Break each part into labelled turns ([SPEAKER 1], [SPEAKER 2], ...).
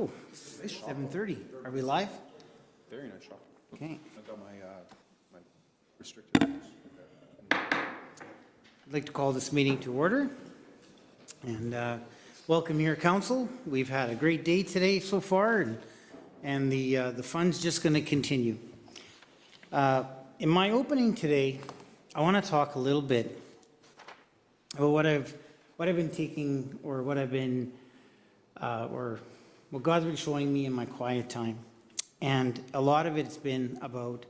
[SPEAKER 1] Oh, 7:30. Are we live?
[SPEAKER 2] Very nice shop.
[SPEAKER 1] Okay.
[SPEAKER 2] I've got my restricted use.
[SPEAKER 1] I'd like to call this meeting to order and welcome your council. We've had a great day today so far, and the fun's just going to continue. In my opening today, I want to talk a little bit about what I've been taking, or what I've been, or what God's been showing me in my quiet time. And a lot of it's been about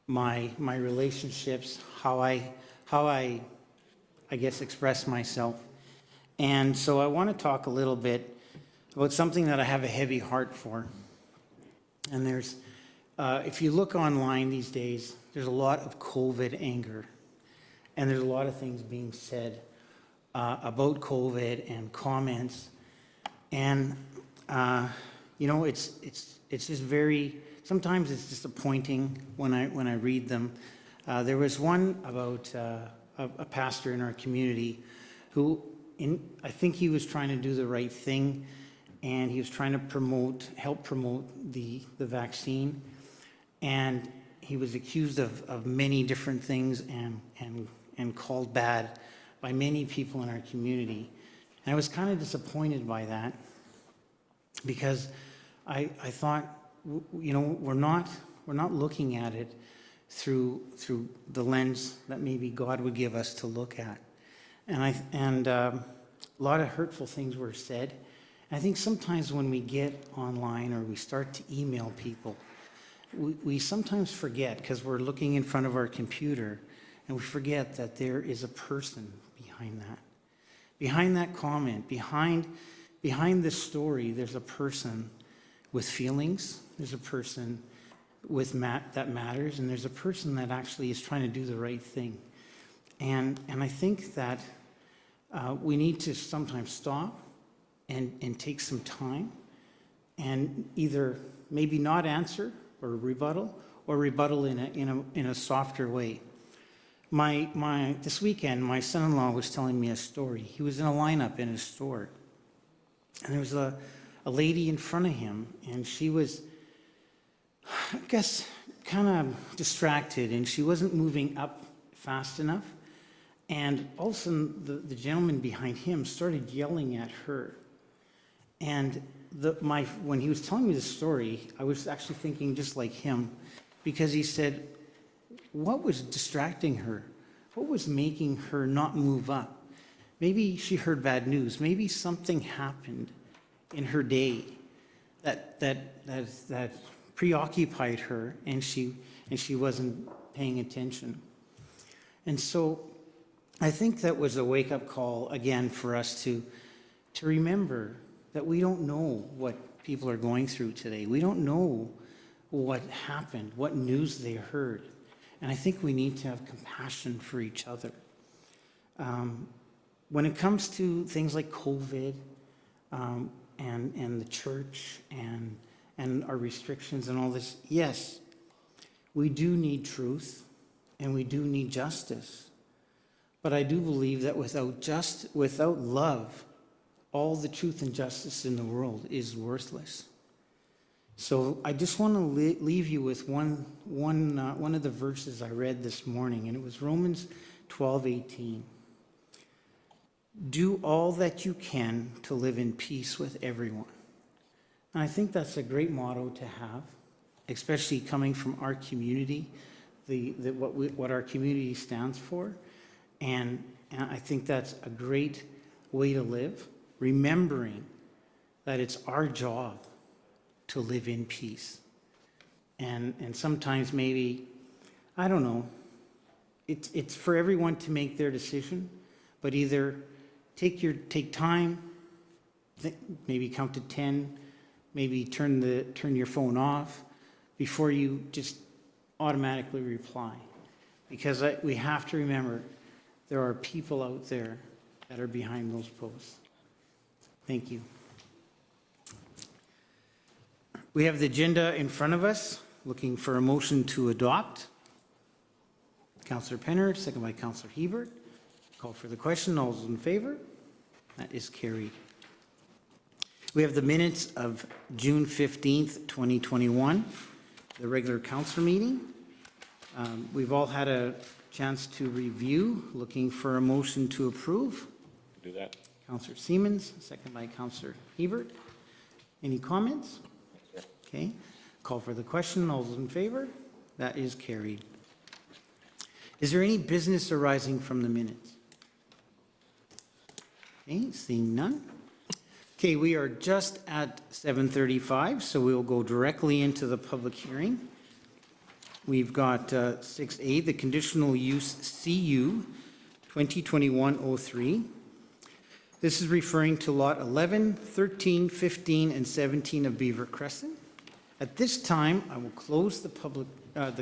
[SPEAKER 1] my relationships, how I guess express myself. And so I want to talk a little bit about something that I have a heavy heart for. And there's, if you look online these days, there's a lot of COVID anger, and there's a lot of things being said about COVID and comments, and you know, it's just very, sometimes it's disappointing when I read them. There was one about a pastor in our community who, I think he was trying to do the right thing, and he was trying to help promote the vaccine, and he was accused of many different things and called bad by many people in our community. And I was kind of disappointed by that, because I thought, you know, we're not looking at it through the lens that maybe God would give us to look at. And a lot of hurtful things were said. And I think sometimes when we get online or we start to email people, we sometimes forget, because we're looking in front of our computer, and we forget that there is a person behind that. Behind that comment, behind this story, there's a person with feelings, there's a person that matters, and there's a person that actually is trying to do the right thing. And I think that we need to sometimes stop and take some time and either maybe not answer or rebuttal in a softer way. This weekend, my son-in-law was telling me a story. He was in a lineup in his store, and there was a lady in front of him, and she was, I guess, kind of distracted, and she wasn't moving up fast enough. And all of a sudden, the gentleman behind him started yelling at her. And when he was telling me the story, I was actually thinking just like him, because he said, what was distracting her? What was making her not move up? Maybe she heard bad news. Maybe something happened in her day that preoccupied her, and she wasn't paying attention. And so I think that was a wake-up call again for us to remember that we don't know what people are going through today. We don't know what happened, what news they heard. And I think we need to have compassion for each other. When it comes to things like COVID and the church and our restrictions and all this, yes, we do need truth and we do need justice. But I do believe that without love, all the truth and justice in the world is worthless. So I just want to leave you with one of the verses I read this morning, and it was Romans 12:18. Do all that you can to live in peace with everyone. And I think that's a great motto to have, especially coming from our community, what our community stands for. And I think that's a great way to live, remembering that it's our job to live in peace. And sometimes maybe, I don't know, it's for everyone to make their decision, but either take time, maybe count to 10, maybe turn your phone off before you just automatically reply. Because we have to remember there are people out there that are behind those posts. Thank you. We have the agenda in front of us, looking for a motion to adopt. Councillor Penner, second by Councillor Hebert. Call for the question. All those in favor? That is carried. We have the minutes of June 15th, 2021, the regular council meeting. We've all had a chance to review, looking for a motion to approve.
[SPEAKER 3] Do that.
[SPEAKER 1] Councillor Siemens, second by Councillor Hebert. Any comments? Okay, call for the question. All those in favor? That is carried. Is there any business arising from the minutes? Okay, seeing none. Okay, we are just at 7:35, so we will go directly into the public hearing. We've got 6A, the conditional use CU 2021-03. This is referring to lot 11, 13, 15, and 17 of Beaver Crescent. At this time, I will close the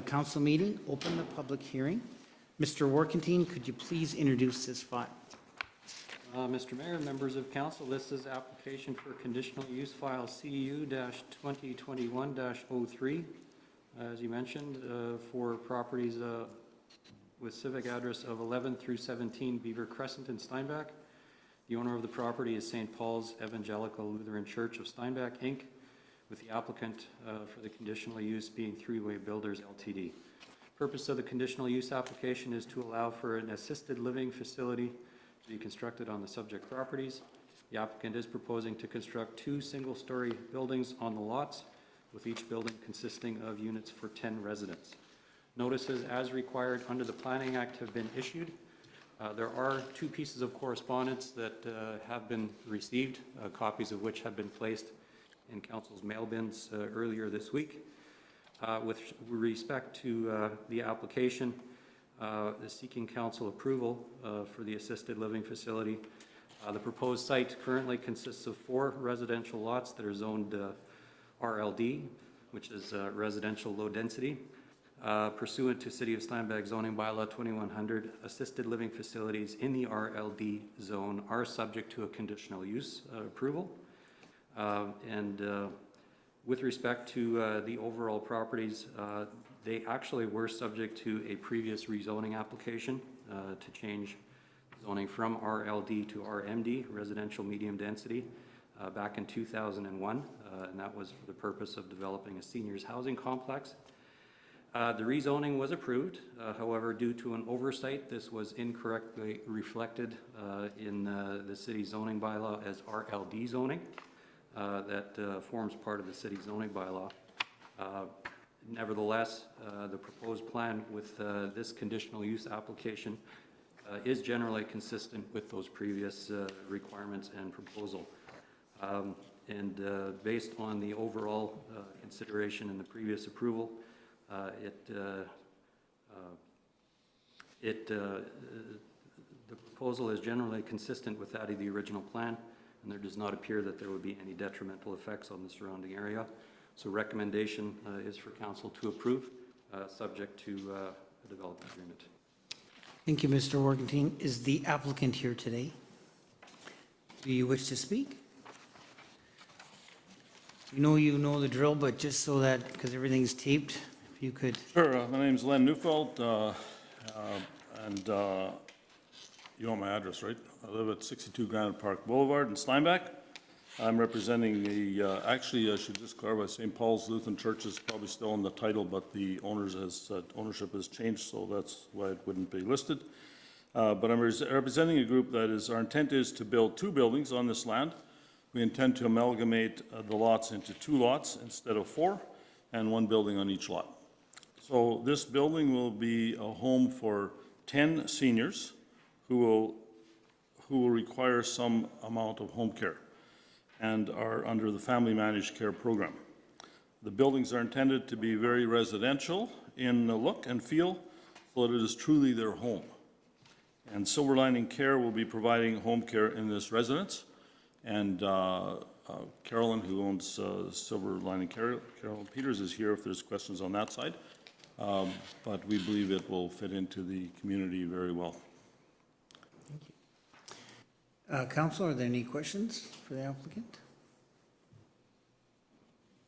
[SPEAKER 1] council meeting, open the public hearing. Mr. Warkentine, could you please introduce this file?
[SPEAKER 4] Mr. Mayor, members of council, this is application for conditional use file CU-2021-03. As you mentioned, for properties with civic address of 11 through 17 Beaver Crescent in Steinbach. The owner of the property is St. Paul's Evangelical Lutheran Church of Steinbach, Inc., with the applicant for the conditional use being Three-Way Builders Ltd. Purpose of the conditional use application is to allow for an assisted living facility to be constructed on the subject properties. The applicant is proposing to construct 2 single-story buildings on the lots, with each building consisting of units for 10 residents. Notices as required under the Planning Act have been issued. There are 2 pieces of correspondence that have been received, copies of which have been placed in council's mail bins earlier this week. With respect to the application, seeking council approval for the assisted living facility. The proposed site currently consists of 4 residential lots that are zoned RLD, which is residential low density. Pursuant to City of Steinbach zoning bylaw 2100, assisted living facilities in the RLD zone are subject to a conditional use approval. With respect to the overall properties, they actually were subject to a previous rezoning application to change zoning from RLD to RMD, residential medium density, back in 2001, and that was for the purpose of developing a seniors housing complex. The rezoning was approved, however, due to an oversight, this was incorrectly reflected in the city zoning bylaw as RLD zoning. That forms part of the city zoning bylaw. Nevertheless, the proposed plan with this conditional use application is generally consistent with those previous requirements and proposal. Based on the overall consideration in the previous approval, the proposal is generally consistent with that of the original plan, and there does not appear that there would be any detrimental effects on the surrounding area. So recommendation is for council to approve, subject to a development agreement.
[SPEAKER 1] Thank you, Mr. Warkentine. Is the applicant here today? Do you wish to speak? You know the drill, but just so that, because everything's taped, if you could.
[SPEAKER 5] Sure. My name's Len Neufeld, and you want my address, right? I live at 62 Granite Park Boulevard in Steinbach. I'm representing the, actually, I should just clarify, St. Paul's Lutheran Church is probably still in the title, but the ownership has changed, so that's why it wouldn't be listed. But I'm representing a group that is, our intent is to build 2 buildings on this land. We intend to amalgamate the lots into 2 lots instead of 4, and 1 building on each lot. So this building will be a home for 10 seniors who will require some amount of home care and are under the Family Managed Care Program. The buildings are intended to be very residential in look and feel, so that it is truly their home. And Silver Lining Care will be providing home care in this residence. And Carolyn, who owns Silver Lining Care, Carolyn Peters, is here if there's questions on that side. But we believe it will fit into the community very well.
[SPEAKER 1] Thank you. Council, are there any questions for the applicant?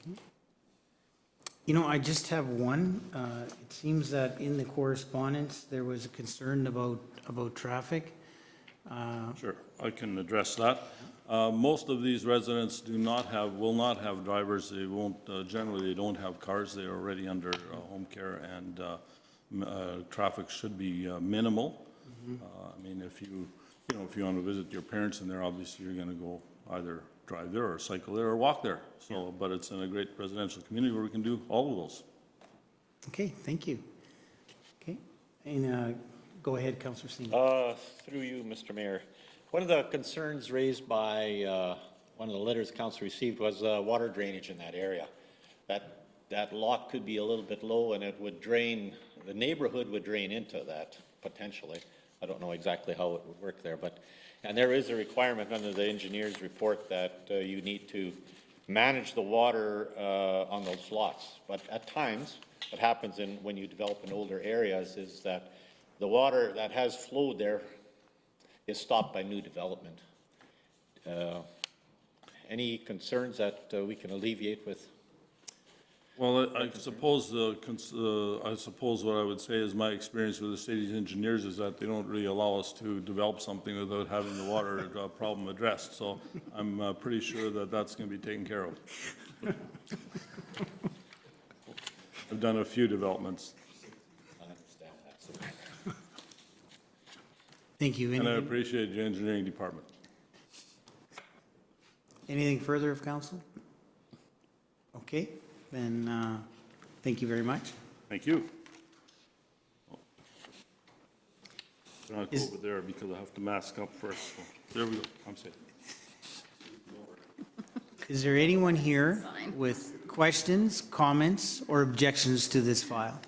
[SPEAKER 1] Okay. You know, I just have one. It seems that in the correspondence, there was a concern about traffic.
[SPEAKER 5] Sure, I can address that. Most of these residents will not have drivers. They won't, generally, they don't have cars. They're already under home care, and traffic should be minimal. I mean, if you want to visit your parents in there, obviously you're going to go either drive there or cycle there or walk there. So, but it's in a great residential community where we can do all of those.
[SPEAKER 1] Okay, thank you. Okay, and go ahead, Councillor Steinbach.
[SPEAKER 3] Through you, Mr. Mayor. One of the concerns raised by one of the letters council received was water drainage in that area. That lot could be a little bit low, and it would drain, the neighborhood would drain into that potentially. I don't know exactly how it would work there, and there is a requirement under the engineer's report that you need to manage the water on those lots. But at times, what happens when you develop in older areas is that the water that has flowed there is stopped by new development. Any concerns that we can alleviate with?
[SPEAKER 5] Well, I suppose what I would say is my experience with the city's engineers is that they don't really allow us to develop something without having the water problem addressed. So I'm pretty sure that that's going to be taken care of. I've done a few developments.
[SPEAKER 3] I understand that.
[SPEAKER 1] Thank you.
[SPEAKER 5] And I appreciate your engineering department.
[SPEAKER 1] Anything further of council? Okay, then thank you very much.
[SPEAKER 5] Thank you. I'm going to go over there because I have to mask up first. So there we go. I'm safe.
[SPEAKER 1] Is there anyone here with questions, comments, or objections to this file?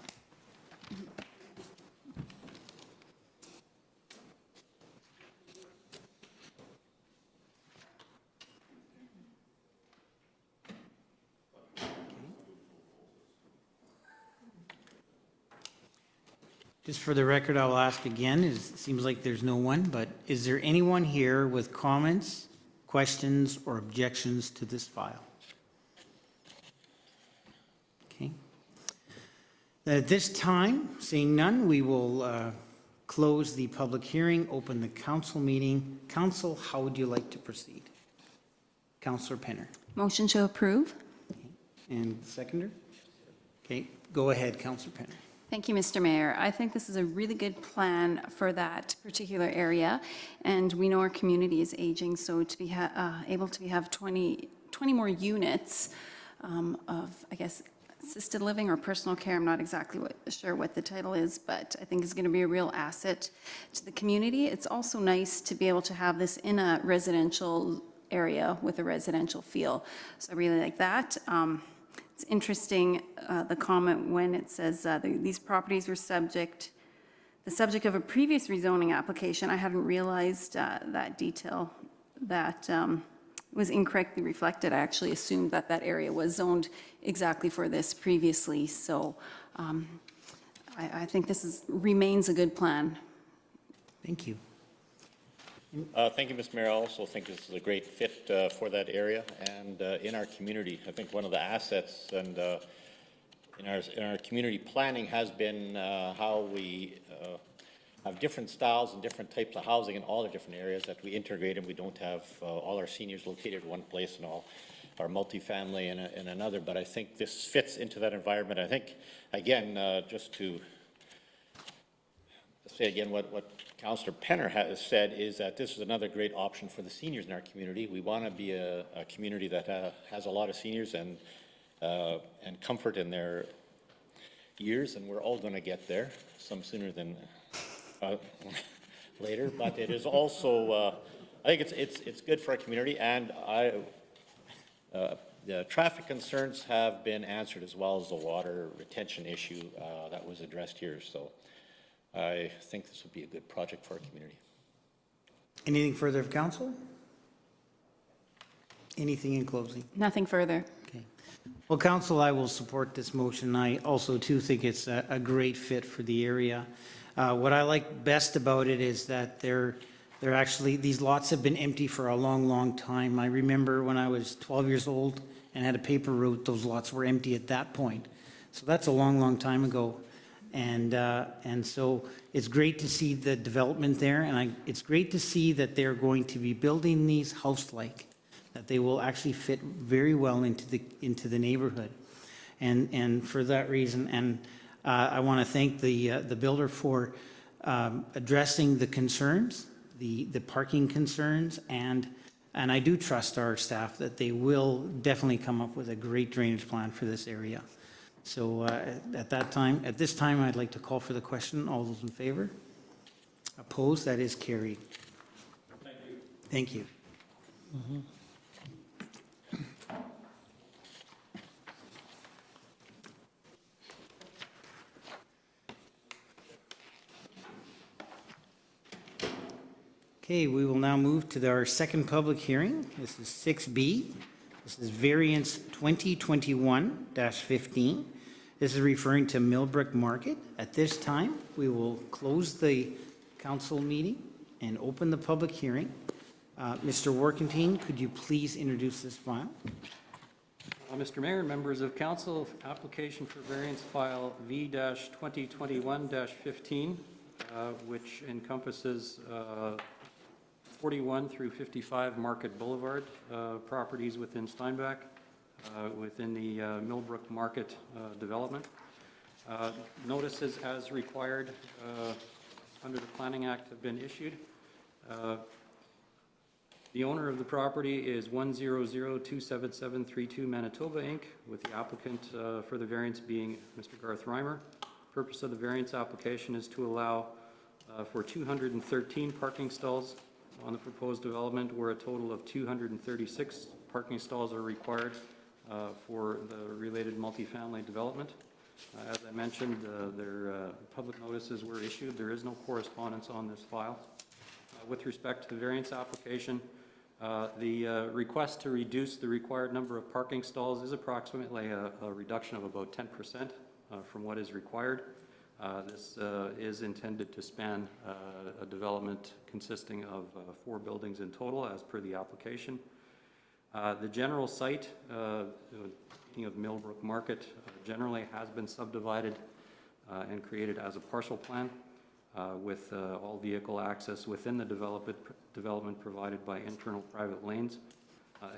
[SPEAKER 1] Just for the record, I'll ask again, it seems like there's no one, but is there anyone here with comments, questions, or objections to this file? Okay. At this time, seeing none, we will close the public hearing, open the council meeting. Council, how would you like to proceed? Councillor Penner.
[SPEAKER 6] Motion to approve.
[SPEAKER 1] And seconder? Okay, go ahead, Councillor Penner.
[SPEAKER 6] Thank you, Mr. Mayor. I think this is a really good plan for that particular area, and we know our community is aging, so to be able to have 20 more units of, I guess, assisted living or personal care, I'm not exactly sure what the title is, but I think it's going to be a real asset to the community. It's also nice to be able to have this in a residential area with a residential feel, so I really like that. It's interesting, the comment when it says these properties were the subject of a previous rezoning application. I hadn't realized that detail that was incorrectly reflected. I actually assumed that that area was zoned exactly for this previously. So I think this remains a good plan.
[SPEAKER 1] Thank you.
[SPEAKER 3] Thank you, Mr. Mayor. I also think this is a great fit for that area and in our community. I think one of the assets and in our community planning has been how we have different styles and different types of housing in all the different areas that we integrate, and we don't have all our seniors located in one place and all our multifamily in another. But I think this fits into that environment. I think, again, just to say again what Councillor Penner has said is that this is another great option for the seniors in our community. We want to be a community that has a lot of seniors and comfort in their years, and we're all going to get there, some sooner than later. But it is also, I think it's good for our community, and the traffic concerns have been answered as well as the water retention issue that was addressed here. So I think this would be a good project for our community.
[SPEAKER 1] Anything further of council? Anything in closing?
[SPEAKER 6] Nothing further.
[SPEAKER 1] Okay. Well, council, I will support this motion. I also too think it's a great fit for the area. What I like best about it is that they're actually, these lots have been empty for a long, long time. I remember when I was 12 years old and had a paper route, those lots were empty at that point. So that's a long, long time ago. And so it's great to see the development there, and it's great to see that they're going to be building these house-like, that they will actually fit very well into the neighborhood. And for that reason, and I want to thank the builder for addressing the concerns, the parking concerns, and I do trust our staff that they will definitely come up with a great drainage plan for this area. So at this time, I'd like to call for the question. All those in favor? Opposed? That is carried. Thank you. Thank you. Okay, we will now move to our second public hearing. This is 6B. This is variance 2021-15. This is referring to Millbrook Market. At this time, we will close the council meeting and open the public hearing. Mr. Warkentine, could you please introduce this file?
[SPEAKER 4] Mr. Mayor and members of council, application for variance file V-2021-15, which encompasses 41 through 55 Market Boulevard properties within Steinbach, within the Millbrook Market development. Notices as required under the Planning Act have been issued. The owner of the property is 100277732 Manitoba Inc., with the applicant for the variance being Mr. Garth Reimer. Purpose of the variance application is to allow for 213 parking stalls on the proposed development, where a total of 236 parking stalls are required for the related multifamily development. As I mentioned, their public notices were issued. There is no correspondence on this file. With respect to the variance application, the request to reduce the required number of parking stalls is approximately a reduction of about 10% from what is required. This is intended to span a development consisting of 4 buildings in total, as per the application. The general site, speaking of Millbrook Market, generally has been subdivided and created as a parcel plan with all vehicle access within the development provided by internal private lanes.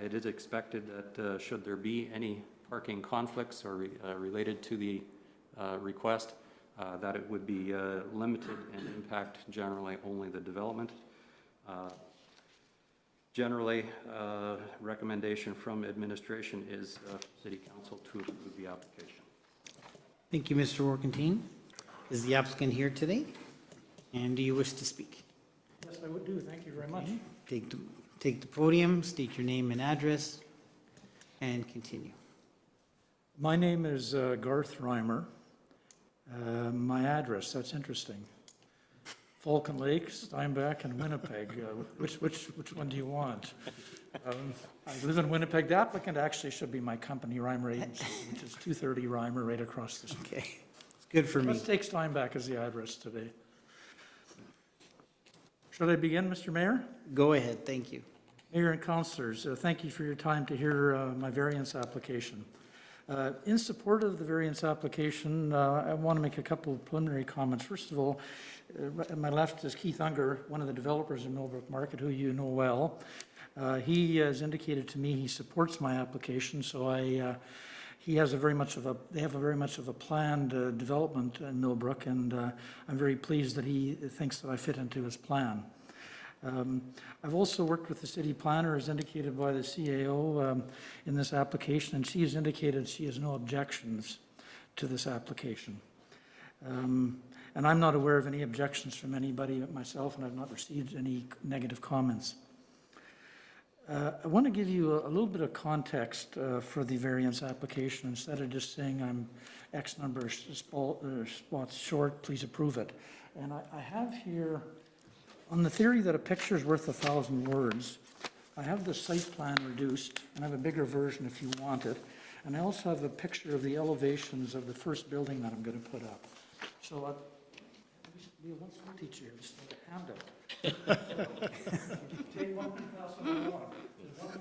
[SPEAKER 4] It is expected that should there be any parking conflicts or related to the request, that it would be limited and impact generally only the development. Generally, recommendation from administration is City Council to approve the application.
[SPEAKER 1] Thank you, Mr. Warkentine. Is the applicant here today? And do you wish to speak?
[SPEAKER 7] Yes, I would do. Thank you very much.
[SPEAKER 1] Take the podium, state your name and address, and continue.
[SPEAKER 7] My name is Garth Reimer. My address, that's interesting. Falcon Lake, Steinbach, and Winnipeg. Which one do you want? I live in Winnipeg. The applicant actually should be my company, Reimer Agency, which is 230 Reimer, right across the street.
[SPEAKER 1] Okay, it's good for me.
[SPEAKER 7] Let's take Steinbach as the address today. Should I begin, Mr. Mayor?
[SPEAKER 1] Go ahead, thank you.
[SPEAKER 7] Mayor and councillors, thank you for your time to hear my variance application. In support of the variance application, I want to make a couple of preliminary comments. First of all, at my left is Keith Unger, one of the developers in Millbrook Market, who you know well. He has indicated to me he supports my application, so they have a very much of a planned development in Millbrook, and I'm very pleased that he thinks that I fit into his plan. I've also worked with the city planner, as indicated by the CAO in this application, and she has indicated she has no objections to this application. And I'm not aware of any objections from anybody but myself, and I've not received any negative comments. I want to give you a little bit of context for the variance application. Instead of just saying I'm X number of spots short, please approve it. And I have here, on the theory that a picture is worth 1,000 words, I have the site plan reduced, and I have a bigger version if you want it. And I also have a picture of the elevations of the first building that I'm going to put up. So let's teach you this handout. Take one, pass it along. There's a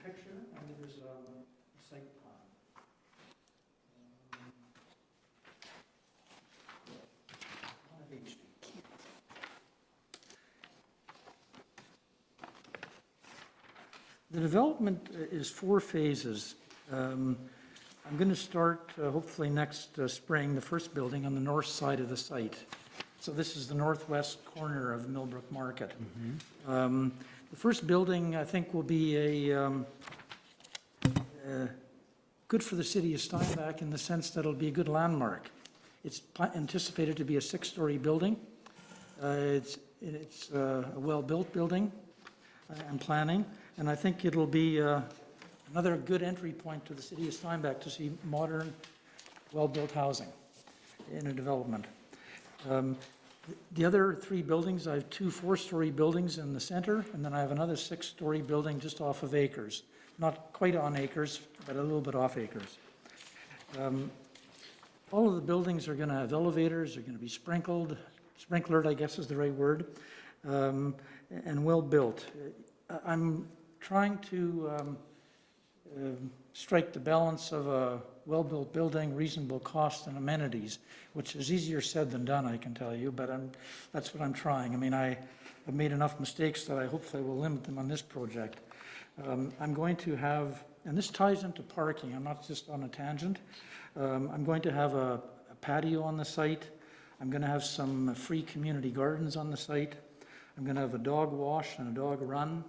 [SPEAKER 7] picture and there's a site plan. The development is 4 phases. I'm going to start hopefully next spring, the first building on the north side of the site. So this is the northwest corner of Millbrook Market. The first building, I think, will be good for the city of Steinbach in the sense that it'll be a good landmark. It's anticipated to be a 6-story building. It's a well-built building, I'm planning, and I think it'll be another good entry point to the city of Steinbach to see modern, well-built housing in a development. The other 3 buildings, I have 2 4-story buildings in the center, and then I have another 6-story building just off of Acres. Not quite on Acres, but a little bit off Acres. All of the buildings are going to have elevators, they're going to be sprinklered, I guess is the right word, and well-built. I'm trying to strike the balance of a well-built building, reasonable cost and amenities, which is easier said than done, I can tell you, but that's what I'm trying. I mean, I have made enough mistakes that I hopefully will limit them on this project. I'm going to have, and this ties into parking, I'm not just on a tangent. I'm going to have a patio on the site. I'm going to have some free community gardens on the site. I'm going to have a dog wash and a dog run.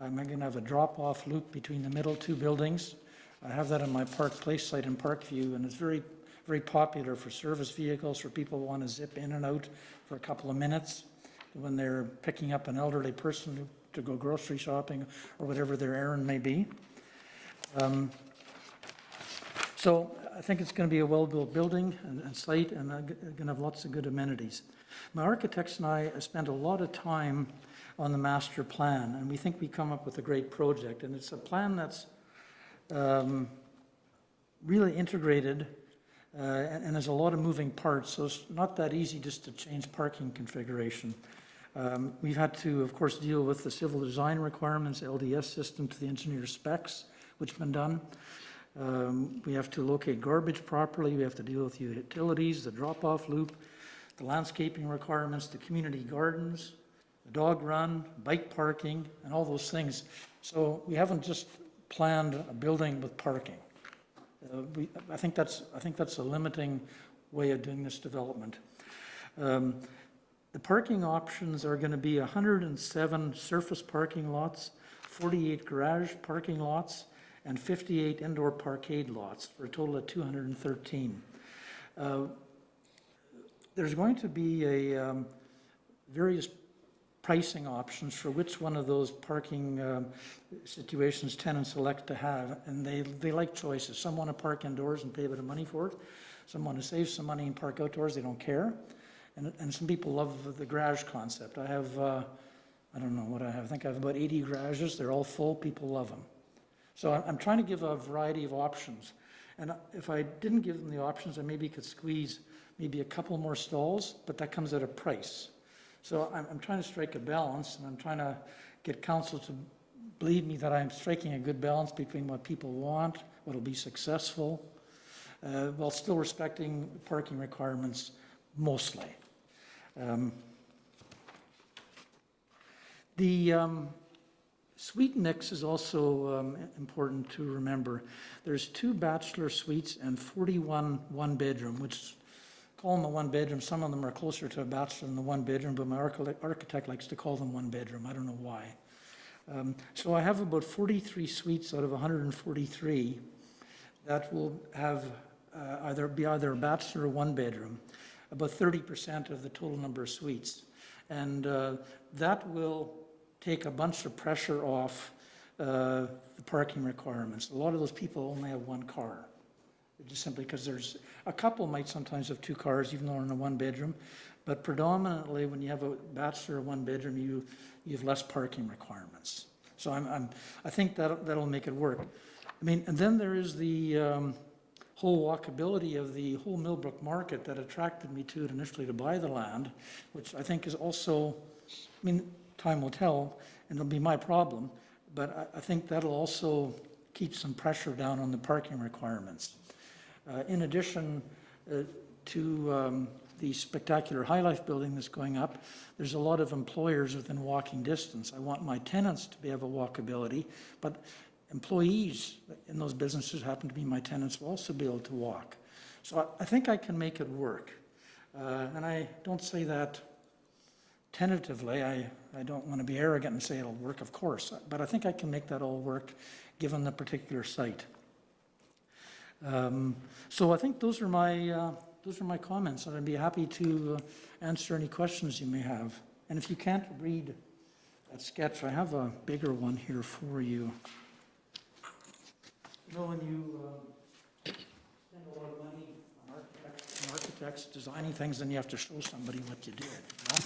[SPEAKER 7] I'm going to have a drop-off loop between the middle 2 buildings. I have that on my Park Place site in Parkview, and it's very, very popular for service vehicles, for people who want to zip in and out for a couple of minutes when they're picking up an elderly person to go grocery shopping or whatever their errand may be. So I think it's going to be a well-built building and site, and going to have lots of good amenities. My architects and I spent a lot of time on the master plan, and we think we come up with a great project. And it's a plan that's really integrated and there's a lot of moving parts, so it's not that easy just to change parking configuration. We've had to, of course, deal with the civil design requirements, LDS system to the engineer specs, which have been done. We have to locate garbage properly. We have to deal with utilities, the drop-off loop, the landscaping requirements, the community gardens, the dog run, bike parking, and all those things. So we haven't just planned a building with parking. I think that's a limiting way of doing this development. The parking options are going to be 107 surface parking lots, 48 garage parking lots, and 58 indoor parkade lots, for a total of 213. There's going to be various pricing options for which one of those parking situations tenants elect to have, and they like choices. Some want to park indoors and pay a bit of money for it. Some want to save some money and park outdoors, they don't care. And some people love the garage concept. I have, I don't know what I have, I think I have about 80 garages, they're all full, people love them. So I'm trying to give a variety of options. And if I didn't give them the options, I maybe could squeeze maybe a couple more stalls, but that comes at a price. So I'm trying to strike a balance, and I'm trying to get council to believe me that I'm striking a good balance between what people want, what will be successful, while still respecting parking requirements mostly. The suite mix is also important to remember. There's 2 bachelor suites and 41 one-bedroom, which call them a one-bedroom. Some of them are closer to a bachelor than the one-bedroom, but my architect likes to call them one-bedroom. I don't know why. So I have about 43 suites out of 143 that will have either a bachelor or one-bedroom, about 30% of the total number of suites. And that will take a bunch of pressure off the parking requirements. A lot of those people only have 1 car, just simply because there's a couple might sometimes have 2 cars, even though they're in a one-bedroom. But predominantly, when you have a bachelor or one-bedroom, you have less parking requirements. So I think that'll make it work. I mean, and then there is the whole walkability of the whole Millbrook Market that attracted me to it initially to buy the land, which I think is also, I mean, time will tell, and it'll be my problem, but I think that'll also keep some pressure down on the parking requirements. In addition to the spectacular High Life building that's going up, there's a lot of employers within walking distance. I want my tenants to be able walkability, but employees in those businesses happen to be my tenants will also be able to walk. So I think I can make it work. And I don't say that tentatively. I don't want to be arrogant and say it'll work, of course, but I think I can make that all work given the particular site. So I think those are my comments, and I'd be happy to answer any questions you may have. And if you can't read that sketch, I have a bigger one here for you. You know, when you spend a lot of money on architects designing things, then you have to show somebody what you did. You know?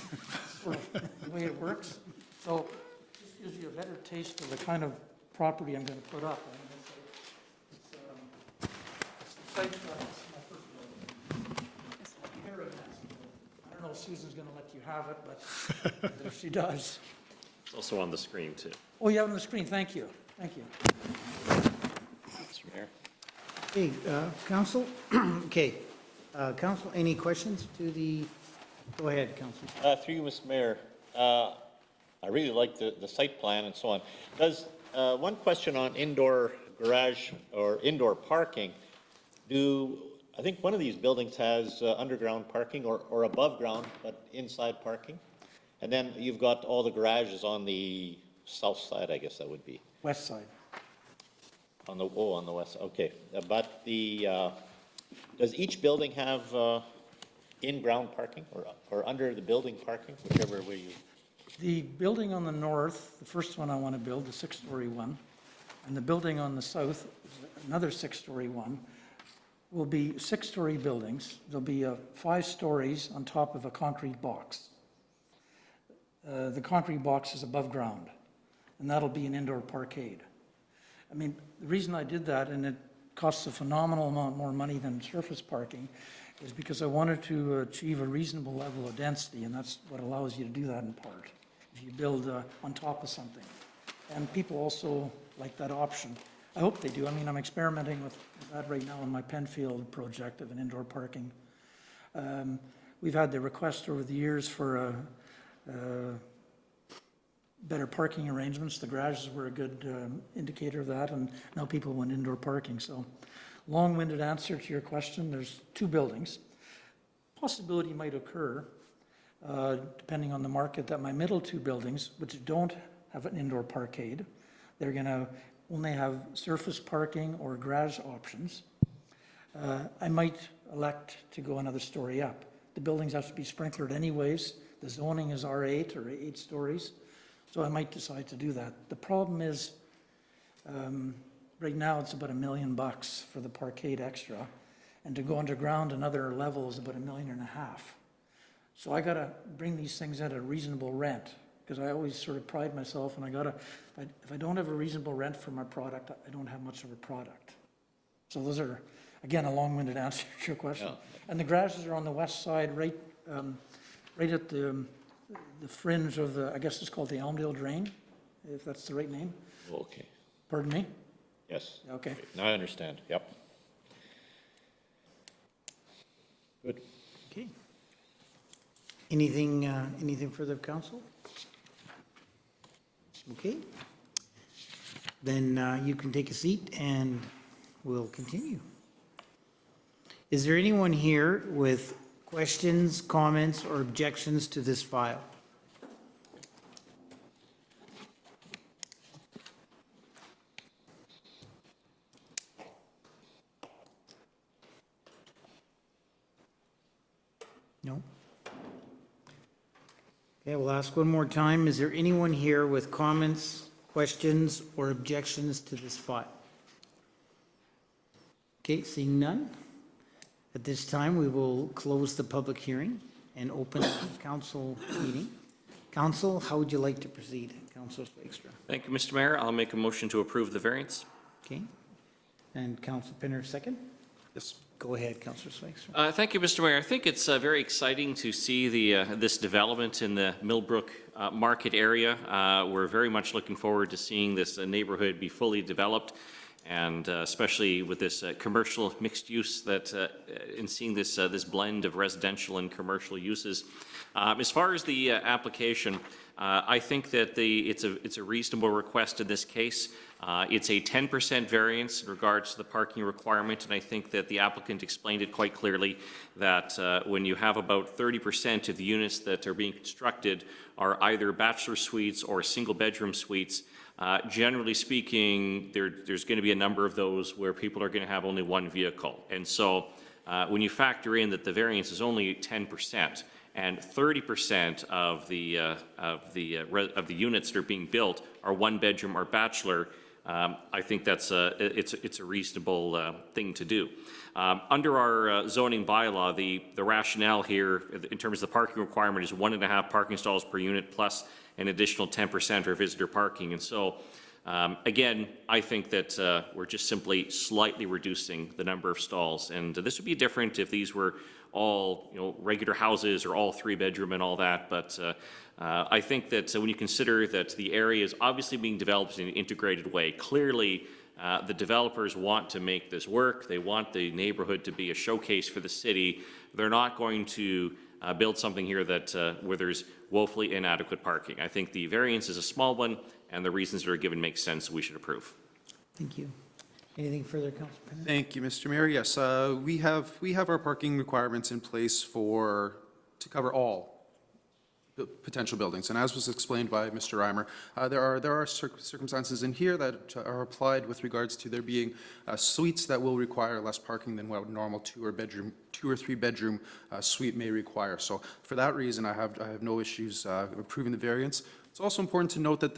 [SPEAKER 7] Sort of the way it works. So this gives you a better taste of the kind of property I'm going to put up. It's my first building. I don't know if Susan's going to let you have it, but if she does.
[SPEAKER 8] It's also on the screen, too.
[SPEAKER 7] Oh, you have it on the screen. Thank you. Thank you.
[SPEAKER 3] Mr. Mayor.
[SPEAKER 1] Hey, council, okay, council, any questions to the, go ahead, council.
[SPEAKER 3] Through you, Mr. Mayor, I really like the site plan and so on. Does, one question on indoor garage or indoor parking, I think one of these buildings has underground parking or above ground, but inside parking? And then you've got all the garages on the south side, I guess that would be.
[SPEAKER 7] West side.
[SPEAKER 3] On the west, okay. But does each building have in-ground parking or under the building parking, whichever way you?
[SPEAKER 7] The building on the north, the first one I want to build, the 6-story one, and the building on the south, another 6-story one, will be 6-story buildings. There'll be 5 stories on top of a concrete box. The concrete box is above ground, and that'll be an indoor parkade. I mean, the reason I did that, and it costs a phenomenal amount more money than surface parking, is because I wanted to achieve a reasonable level of density, and that's what allows you to do that in part, if you build on top of something. And people also like that option. I hope they do. I mean, I'm experimenting with that right now in my Penfield project of an indoor parking. We've had the request over the years for better parking arrangements. The garages were a good indicator of that, and now people want indoor parking. So, long-winded answer to your question, there's 2 buildings. Possibility might occur, depending on the market, that my middle 2 buildings, which don't have an indoor parkade, they're going to only have surface parking or garage options. I might elect to go another story up. The buildings have to be sprinklered anyways. The zoning is R8 or 8 stories. So I might decide to do that. The problem is, right now it's about $1 million for the parkade extra, and to go underground another level is about $1.5 million. So I gotta bring these things at a reasonable rent, because I always sort of pride myself, and if I don't have a reasonable rent for my product, I don't have much of a product. So those are, again, a long-winded answer to your question. Yeah. And the garages are on the west side, right at the fringe of the, I guess it's called the Elmdale Drain, if that's the right name.
[SPEAKER 3] Okay.
[SPEAKER 7] Pardon me?
[SPEAKER 3] Yes.
[SPEAKER 7] Okay.
[SPEAKER 3] Now I understand. Yep. Good.
[SPEAKER 1] Okay. Anything further of council? Okay. Then you can take a seat and we'll continue. Is there anyone here with questions, comments, or objections to this file? No? Okay, we'll ask one more time. Is there anyone here with comments, questions, or objections to this file? Okay, seeing none. At this time, we will close the public hearing and open the council meeting. Council, how would you like to proceed? Councilor Swagstra.
[SPEAKER 8] Thank you, Mr. Mayor. I'll make a motion to approve the variance.
[SPEAKER 1] Okay. And Councilor Pinner, second?
[SPEAKER 2] Yes.
[SPEAKER 1] Go ahead, Councilor Swagstra.
[SPEAKER 8] Thank you, Mr. Mayor. I think it's very exciting to see this development in the Millbrook Market area. We're very much looking forward to seeing this neighborhood be fully developed. and especially with this commercial mixed use that, in seeing this, this blend of residential and commercial uses. As far as the application, I think that it's a reasonable request in this case. It's a 10% variance in regards to the parking requirement, and I think that the applicant explained it quite clearly that when you have about 30% of the units that are being constructed are either bachelor suites or single-bedroom suites, generally speaking, there's going to be a number of those where people are going to have only one vehicle. And so when you factor in that the variance is only 10%, and 30% of the units that are being built are one bedroom or bachelor, I think that's it's a reasonable thing to do. Under our zoning bylaw, the rationale here in terms of the parking requirement is 1.5 parking stalls per unit plus an additional 10% for visitor parking. And so, again, I think that we're just simply slightly reducing the number of stalls. And this would be different if these were all, regular houses or all 3-bedroom and all that. But I think that when you consider that the area is obviously being developed in an integrated way, clearly the developers want to make this work. They want the neighborhood to be a showcase for the city. They're not going to build something here that where there's woefully inadequate parking. I think the variance is a small one, and the reasons that are given make sense, so we should approve.
[SPEAKER 1] Thank you. Anything further, Councilor Pennant?
[SPEAKER 2] Thank you, Mr. Mayor. Yes, we have our parking requirements in place to cover all potential buildings. And as was explained by Mr. Reimer, there are circumstances in here that are applied with regards to there being suites that will require less parking than what a normal 2 or 3-bedroom suite may require. So for that reason, I have no issues approving the variance. It's also important to note that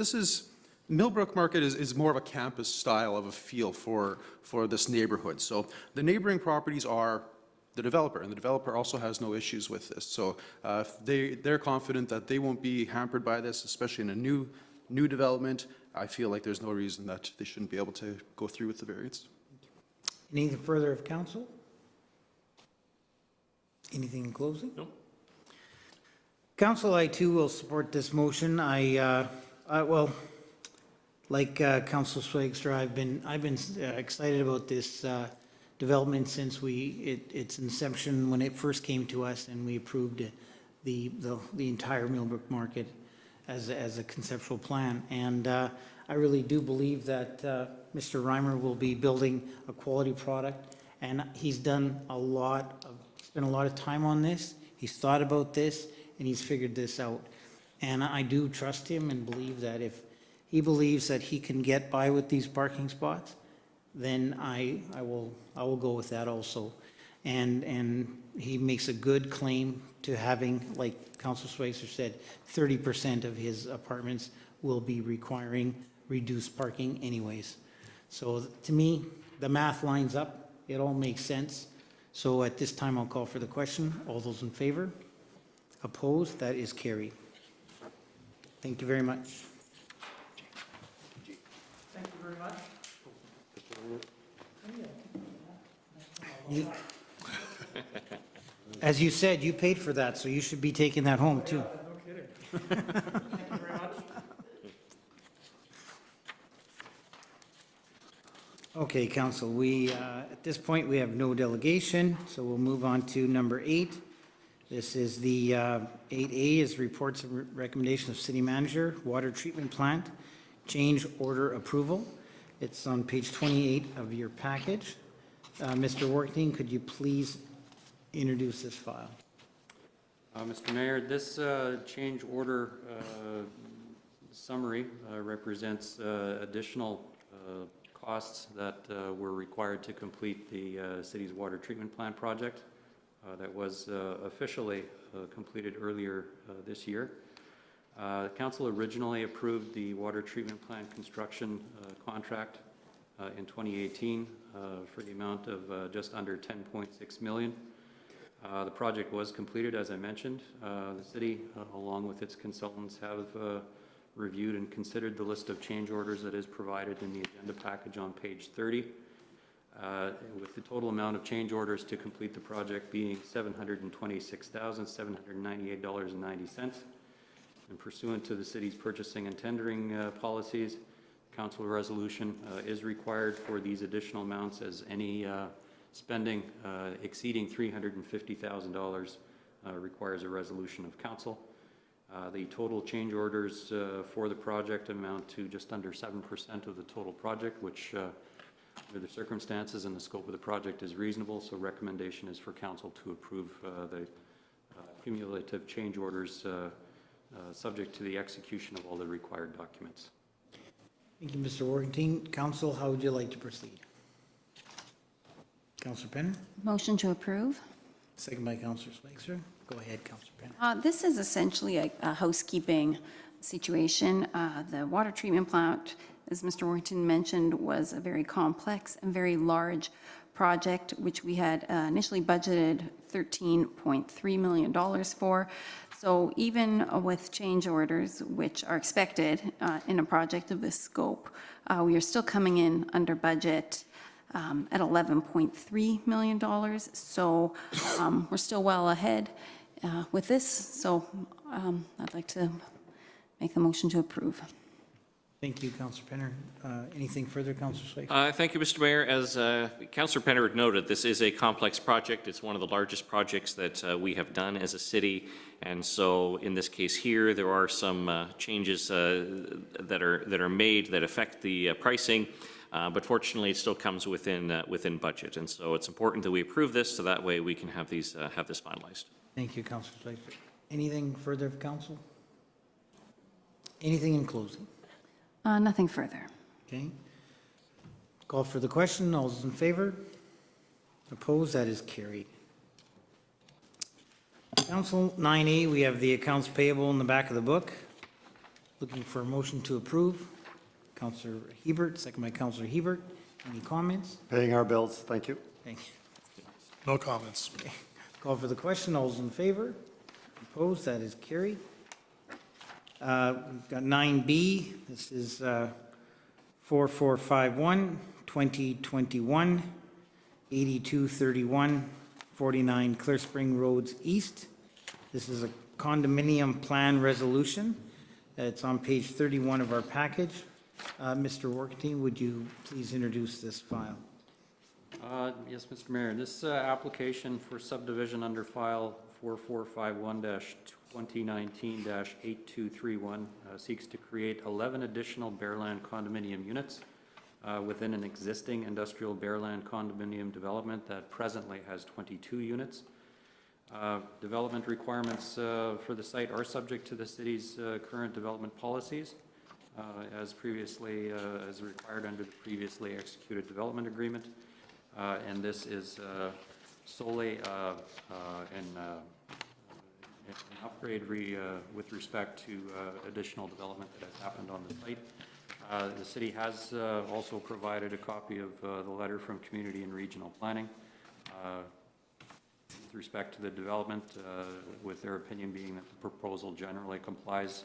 [SPEAKER 2] Millbrook Market is more of a campus style of a feel for this neighborhood. So the neighboring properties are the developer, and the developer also has no issues with this. So they're confident that they won't be hampered by this, especially in a new development. I feel like there's no reason that they shouldn't be able to go through with the variance.
[SPEAKER 1] Anything further of council? Anything in closing?
[SPEAKER 8] No.
[SPEAKER 1] Council, I too will support this motion. Well, like Councilor Swagstra, I've been excited about this development since its inception when it first came to us and we approved the entire Millbrook Market as a conceptual plan. And I really do believe that Mr. Reimer will be building a quality product, and he's spent a lot of time on this. He's thought about this and he's figured this out. And I do trust him and believe that if he believes that he can get by with these parking spots, then I will go with that also. And he makes a good claim to having, like Councilor Swagstra said, 30% of his apartments will be requiring reduced parking anyways. So to me, the math lines up. It all makes sense. So at this time, I'll call for the question. All those in favor? Opposed? That is carried. Thank you very much.
[SPEAKER 7] Thank you very much.
[SPEAKER 1] As you said, you paid for that, so you should be taking that home too.
[SPEAKER 7] No kidding. Thank you very much.
[SPEAKER 1] Okay, Council, at this point, we have no delegation, so we'll move on to number 8. This is the 8A is reports and recommendations of City Manager, Water Treatment Plant, change order approval. It's on page 28 of your package. Mr. Workning, could you please introduce this file?
[SPEAKER 4] Mr. Mayor, this change order summary represents additional costs that were required to complete the city's water treatment plant project that was officially completed earlier this year. Council originally approved the water treatment plant construction contract in 2018 for the amount of just under $10.6 million. The project was completed, as I mentioned. The city, along with its consultants, have reviewed and considered the list of change orders that is provided in the agenda package on page 30, with the total amount of change orders to complete the project being $726,798.90. And pursuant to the city's purchasing and tendering policies, council resolution is required for these additional amounts, as any spending exceeding $350,000 requires a resolution of council. The total change orders for the project amount to just under 7% of the total project, which under the circumstances and the scope of the project is reasonable, so recommendation is for council to approve the cumulative change orders subject to the execution of all the required documents.
[SPEAKER 1] Thank you, Mr. Worthington. Council, how would you like to proceed? Councillor Penner?
[SPEAKER 6] Motion to approve.
[SPEAKER 1] Second by Councillor Spicer. Go ahead, Councillor Penner.
[SPEAKER 6] This is essentially a housekeeping situation. The water treatment plant, as Mr. Worthington mentioned, was a very complex and very large project, which we had initially budgeted $13.3 million for. So even with change orders, which are expected in a project of this scope, we are still coming in under budget at $11.3 million. So we're still well ahead with this. So I'd like to make the motion to approve.
[SPEAKER 1] Thank you, Councillor Penner. Anything further, Councillor Spicer?
[SPEAKER 8] Thank you, Mr. Mayor. As Councillor Penner had noted, this is a complex project. It's one of the largest projects that we have done as a city. And so in this case here, there are some changes that are made that affect the pricing. But fortunately, it still comes within budget. And so it's important that we approve this, so that way we can have this finalized.
[SPEAKER 1] Thank you, Councillor Spicer. Anything further of council? Anything in closing?
[SPEAKER 6] Nothing further.
[SPEAKER 1] Okay. Call for the question. All those in favor? Opposed? That is carried. Council 9A, we have the accounts payable in the back of the book. Looking for a motion to approve. Councillor Hebert, second by Councillor Hebert. Any comments?
[SPEAKER 9] Paying our bills, thank you.
[SPEAKER 1] Thank you.
[SPEAKER 10] No comments.
[SPEAKER 1] Okay. Call for the question. All those in favor? Opposed? That is carried. We've got 9B. This is 4451, 2021, 8231, 49 Clear Spring Roads East. This is a condominium plan resolution. It's on page 31 of our package. Mr. Worthington, would you please introduce this file?
[SPEAKER 4] Yes, Mr. Mayor. This application for subdivision under file 4451-2019-8231 seeks to create 11 additional Bearland condominium units within an existing industrial Bearland condominium development that presently has 22 units. Development requirements for the site are subject to the city's current development policies as required under the previously executed development agreement. And this is solely an upgrade with respect to additional development that has happened on the site. The city has also provided a copy of the letter from Community and Regional Planning with respect to the development, with their opinion being that the proposal generally complies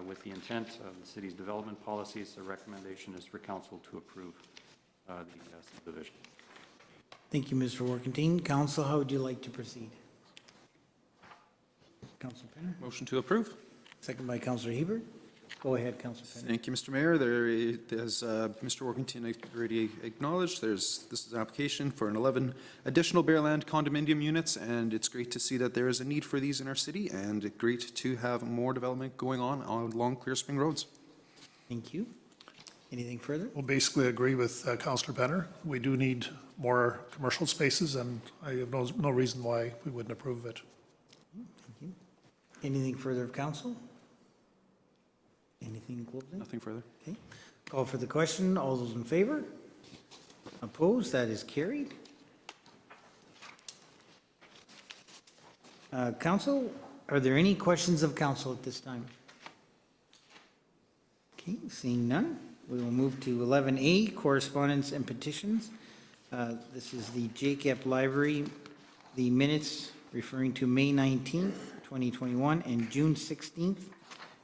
[SPEAKER 4] with the intent of the city's development policies. The recommendation is for council to approve the subdivision.
[SPEAKER 1] Thank you, Mr. Worthington. Council, how would you like to proceed? Councilor Penner?
[SPEAKER 2] Motion to approve.
[SPEAKER 1] Second by Councilor Hebert. Go ahead, Councilor Penner.
[SPEAKER 2] Thank you, Mr. Mayor. As Mr. Worthington already acknowledged, this is an application for 11 additional Bearland condominium units, and it's great to see that there is a need for these in our city, and great to have more development going on along Clear Spring Roads.
[SPEAKER 1] Thank you. Anything further?
[SPEAKER 10] We'll basically agree with Councillor Penner. We do need more commercial spaces, and I have no reason why we wouldn't approve it.
[SPEAKER 1] Thank you. Anything further of council? Anything in closing?
[SPEAKER 2] Nothing further.
[SPEAKER 1] Okay. Call for the question. All those in favor? Opposed? That is carried. Council, are there any questions of council at this time? Okay, seeing none, we will move to 11A, Correspondence and Petitions. This is the Epp Library, the minutes referring to May 19th, 2021, and June 16th,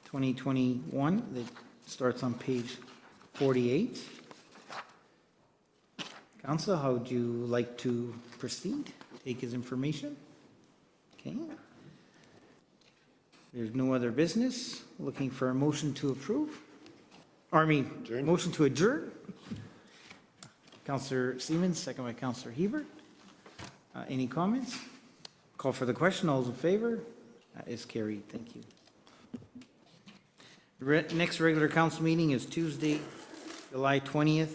[SPEAKER 1] 2021, that starts on page 48. Council, how would you like to proceed? Take his information? Okay. There's no other business. Looking for a motion to approve. Motion to adjourn. Counselor Siemens, second by Counselor Hebert. Any comments? Call for the question. All those in favor? That is carried. Thank you. Next regular council meeting is Tuesday, July 20th,